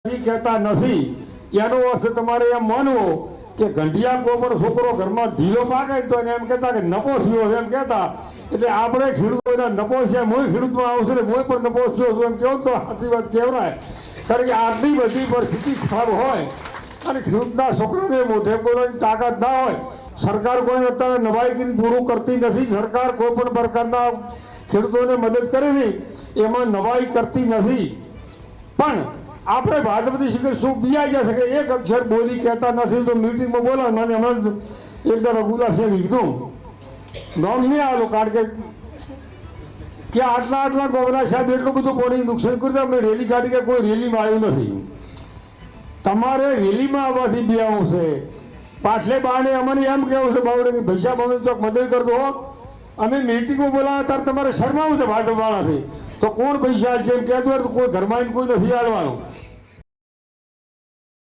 કહેતા નથી એનો અર્થ તમારે એમ માનવો કે ગંઢિયા ગોબર છોકરો ઘરમાં ઢીલો પાકે તો એને એમ કહેતા કે નપો થયો છે એમ કહેતા એટલે આપણે ખેડૂતોના નપો છે મોય ખેડૂતમાં આવશે ને મોય પણ નપો થયો છું એમ કેવું તો સાચી વાત કહેવાય કારણ કે આટલી બધી પરિસ્થિતિ ખરાબ હોય અને ખેડૂતના છોકરાને મોઢે બોલવાની તાકાત ના હોય સરકાર કોઈ અત્યારે નવાઈથી પૂરું કરતી નથી સરકાર કોઈ પણ પ્રકારના ખેડૂતોને મદદ કરે છે એમાં નવાઈ કરતી નથી પણ આપણે ભાજપથી શિખર શું બીજાઈ જશે કે એક અક્ષર બોલી કહેતા નથી તો મીટિંગમાં બોલાવે મને હમણાં એકદમ રઘુદાસે કીધું નામ નહીં આવેલો કારણ કે આટલા ગોવરા સાહેબ એટલું બધું પાણી નુકસાન કર્યું અમે રેલી કાઢી કે કોઈ રેલીમાં આવ્યું નથી તમારે રેલીમાં આવવાથી બે આવશે પાછલે બાણે અમને એમ કહેવું છે બાવડે કે પૈસા મને ચોક મદદ કરતો હો અમે મીટિંગો બોલાવે ત્યારે તમારે શરમાવું છે ભાજપ વાળાથી તો કોણ પૈસા છે એમ કહેતું હોય તો કોઈ ઘરમાં કોઈ નથી આવવાનું